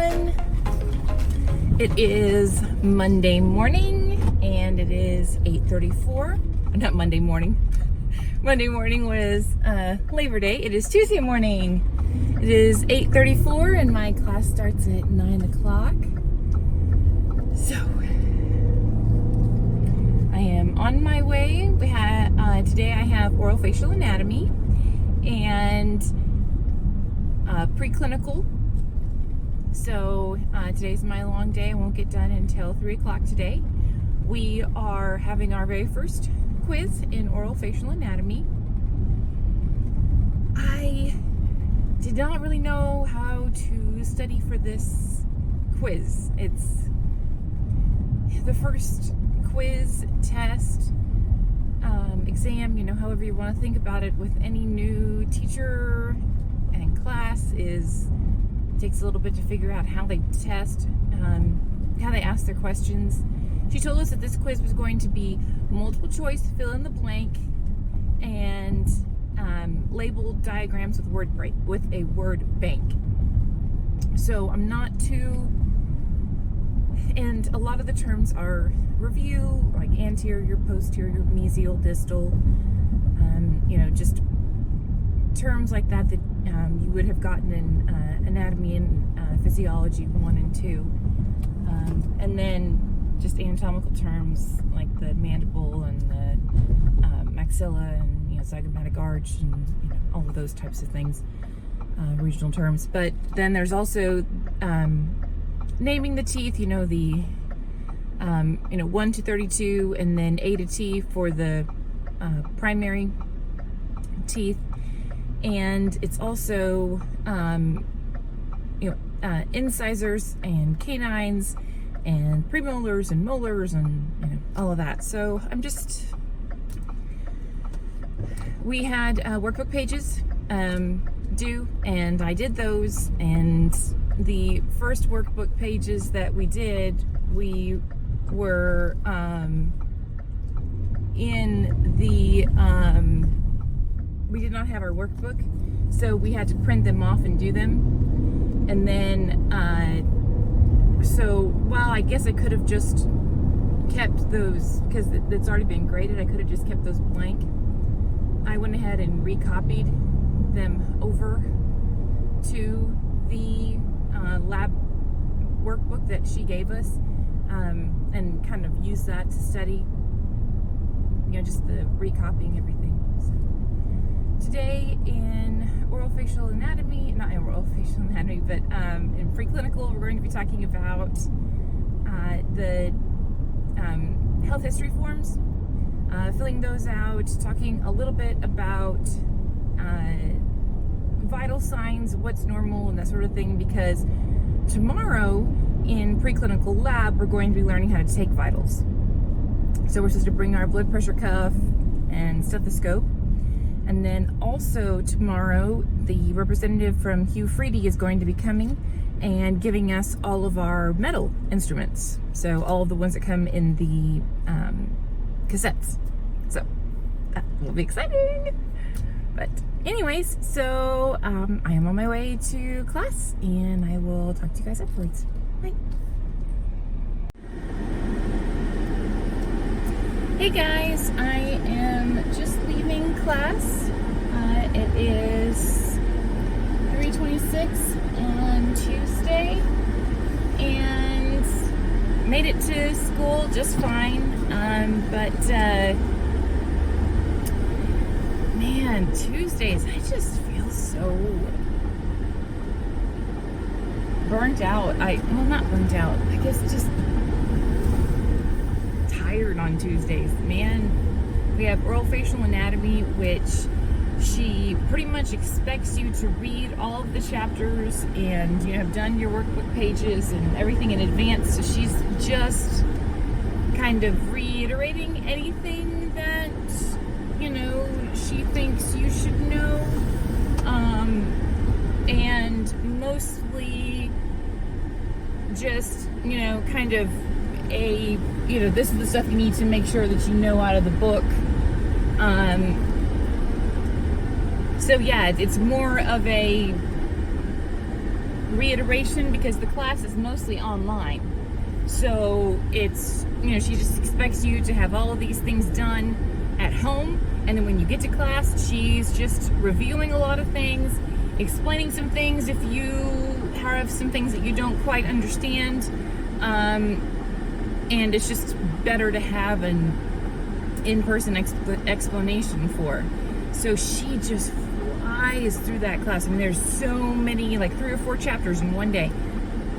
everyone. It is Monday morning and it is 8:34. Not Monday morning. Monday morning was Labor Day. It is Tuesday morning. It is 8:34 and my class starts at 9 o'clock. So I am on my way. Today I have oral facial anatomy and preclinical. So today's my long day. I won't get done until 3 o'clock today. We are having our very first quiz in oral facial anatomy. I did not really know how to study for this quiz. It's the first quiz, test, exam, however you want to think about it, with any new teacher and class takes a little bit to figure out how they test, how they ask their questions. She told us that this quiz was going to be multiple choice, fill in the blank, and labeled diagrams with a word bank. So I'm not too, and a lot of the terms are review, like anterior, posterior, mesial, distal, just terms like that you would have gotten in anatomy and physiology 1 and 2. And then just anatomical terms like the mandible and the maxilla and zygomatic arch and all of those types of things, regional terms. But then there's also naming the teeth, the 1 to 32, and then A to T for the primary teeth. And it's also incisors and canines and premolars and molars and all of that. So we had workbook pages due, and I did those. And the first workbook pages that we did, we were we did not have our workbook, so we had to print them off and do them. And then so while I guess I could have just kept those, because it's already been graded, I could have just kept those blank. I went ahead and recopied them over to the lab workbook that she gave us, and kind of used that to study, just the recopying everything. So today in oral facial anatomy, not in oral facial anatomy, but in preclinical, we're going to be talking about the health history forms, filling those out, talking a little bit about vital signs, what's normal, and that sort of thing, because tomorrow in preclinical lab, we're going to be learning how to take vitals. So we're supposed to bring our blood pressure cuff and stethoscope. And then also tomorrow, the representative from Hugh Freedy is going to be coming and giving us all of our metal instruments. So all of the ones that come in the cassettes. So that will be exciting. But anyways, so I am on my way to class, and I will talk to you guys afterwards. Bye. Hey guys, I am just leaving class. It is 3:26 on Tuesday, and made it to school just fine. But man, Tuesdays, I just feel so burnt out. Not burnt out, I guess just tired on Tuesdays. Man, we have oral facial anatomy, which she pretty much expects you to read all of the chapters and have done your workbook pages and everything in advance. So she's just kind of reiterating anything that she thinks you should know, and mostly just kind of this is the stuff you need to make sure that you know out of the book. So yeah, it's more of a reiteration because the class is mostly online. So it's, she just expects you to have all of these things done at home, and then when you get to class, she's just reviewing a lot of things, explaining some things if you have some things that you don't quite understand, and it's just better to have an in-person explanation for. So she just flies through that class. I mean, there's so many, like 3 or 4 chapters in one day.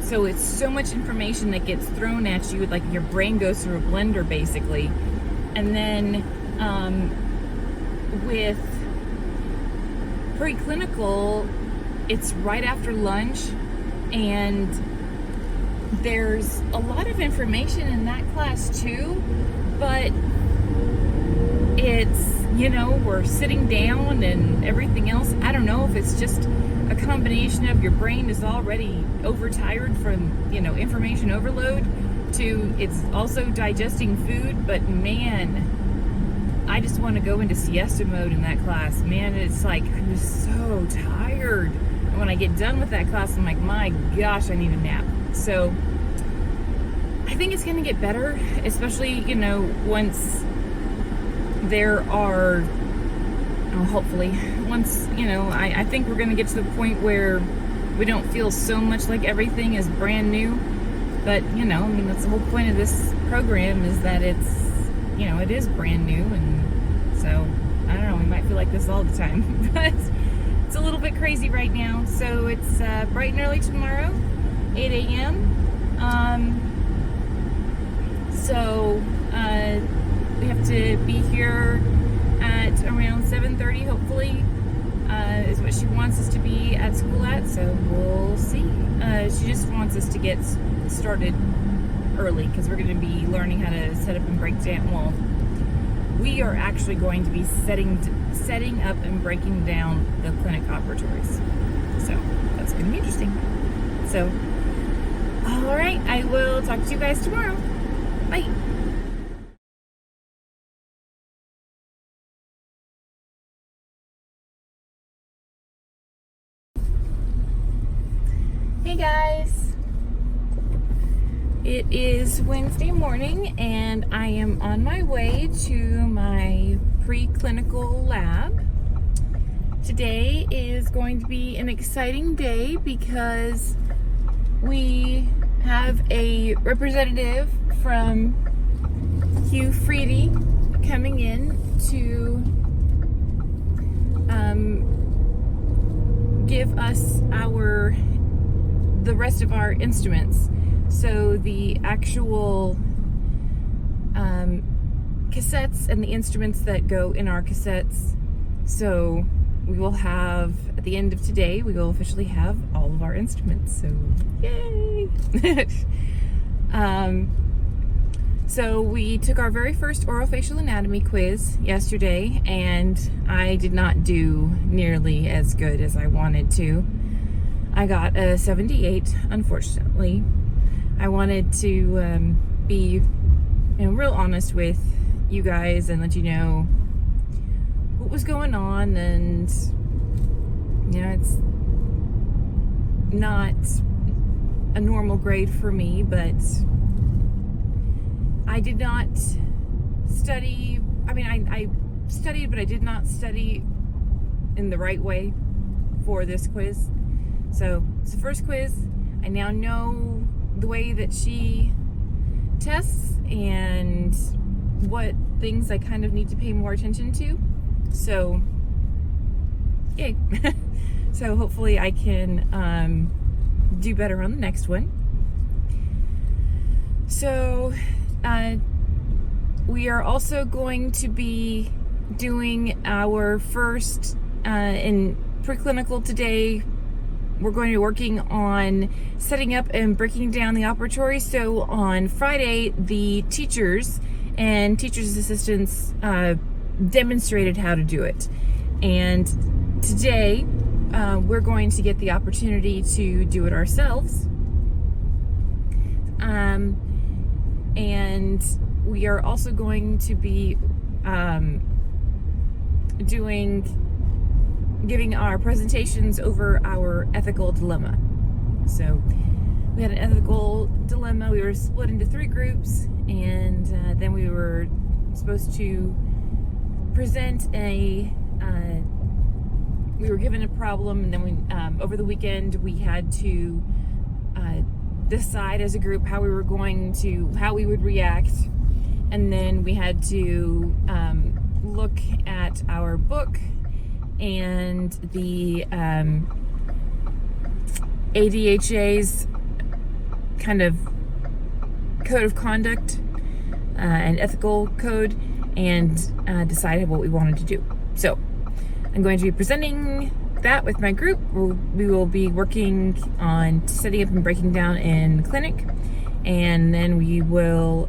So it's so much information that gets thrown at you, like your brain goes through a blender basically. And then with preclinical, it's right after lunch, and there's a lot of information in that class too, but it's, we're sitting down and everything else. I don't know if it's just a combination of your brain is already overtired from, information overload, to it's also digesting food. But man, I just want to go into siesta mode in that class. Man, it's like I'm just so tired. And when I get done with that class, I'm like, my gosh, I need a nap. So I think it's going to get better, especially, once there are, hopefully, once, I think we're going to get to the point where we don't feel so much like everything is brand new. But, that's the whole point of this program, is that it's, it is brand new. And so, I don't know, we might feel like this all the time. But it's a little bit crazy right now. So it's bright and early tomorrow, 8 a.m. So we have to be here at around 7:30, hopefully, is what she wants us to be at school at. So we'll see. She just wants us to get started early because we're going to be learning how to set up and break down. Well, we are actually going to be setting up and breaking down the clinic operatories. So that's going to be interesting. So, all right, I will talk to you guys tomorrow. Bye. Hey guys, it is Wednesday morning and I am on my way to my preclinical lab. Today is going to be an exciting day because we have a representative from Hugh Freedy coming in to give us the rest of our instruments. So the actual cassettes and the instruments that go in our cassettes. So we will have, at the end of today, we will officially have all of our instruments. So yay! So we took our very first orofacial anatomy quiz yesterday, and I did not do nearly as good as I wanted to. I got a 78, unfortunately. I wanted to be real honest with you guys and let you know what was going on, and it's not a normal grade for me, but I did not study. I studied, but I did not study in the right way for this quiz. So it's the first quiz. I now know the way that she tests and what things I kind of need to pay more attention to. So, yay. So hopefully I can do better on the next one. So we are also going to be doing our first in preclinical today. We're going to be working on setting up and breaking down the operatory. So on Friday, the teachers and teachers' assistants demonstrated how to do it. And today, we're going to get the opportunity to do it ourselves. And we are also going to be giving our presentations over our ethical dilemma. So we had an ethical dilemma. We were split into 3 groups, and then we were supposed to present we were given a problem, and then over the weekend we had to decide as a group how we would react, and then we had to look at our book and the ADHA's kind of code of conduct and ethical code, and decide what we wanted to do. So I'm going to be presenting that with my group. We will be working on setting up and breaking down in clinic, and then we will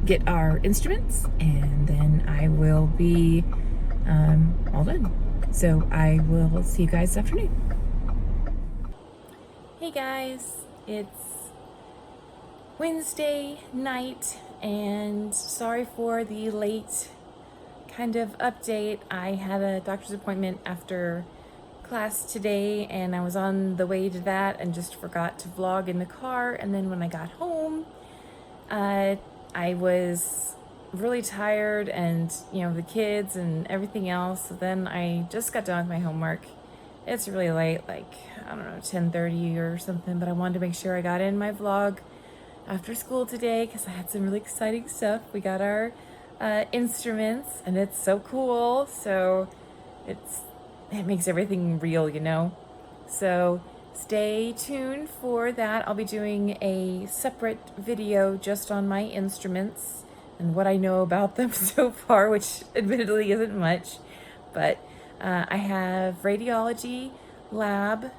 get our instruments, and then I will be all done. So I will see you guys this afternoon. Hey guys, it's Wednesday night, and sorry for the late kind of update. I had a doctor's appointment after class today, and I was on the way to that and just forgot to vlog in the car. And then when I got home, I was really tired, and the kids and everything else. So then I just got done with my homework. It's really late, like I don't know, 10:30 or something, but I wanted to make sure I got in my vlog after school today because I had some really exciting stuff. We got our instruments, and it's so cool. So it makes everything real, So stay tuned for that. I'll be doing a separate video just on my instruments and what I know about them so far, which admittedly isn't much. But I have radiology lab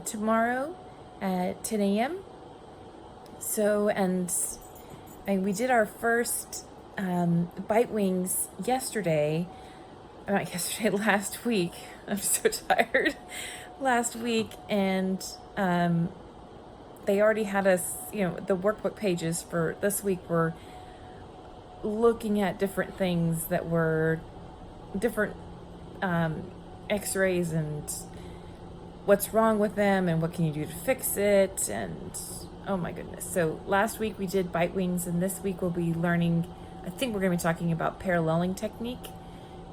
tomorrow at 10 a.m. So, and we did our first bite wings last week. I'm so tired. Last week, and they already had us, the workbook pages for this week were looking at different things that were different x-rays and what's wrong with them and what can you do to fix it, and oh my goodness. So last week we did bite wings, and this week we'll be learning, I think we're going to be talking about paralleling technique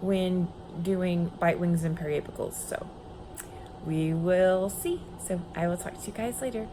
when doing bite wings and periapicals. So we will see. So I will talk to you guys later.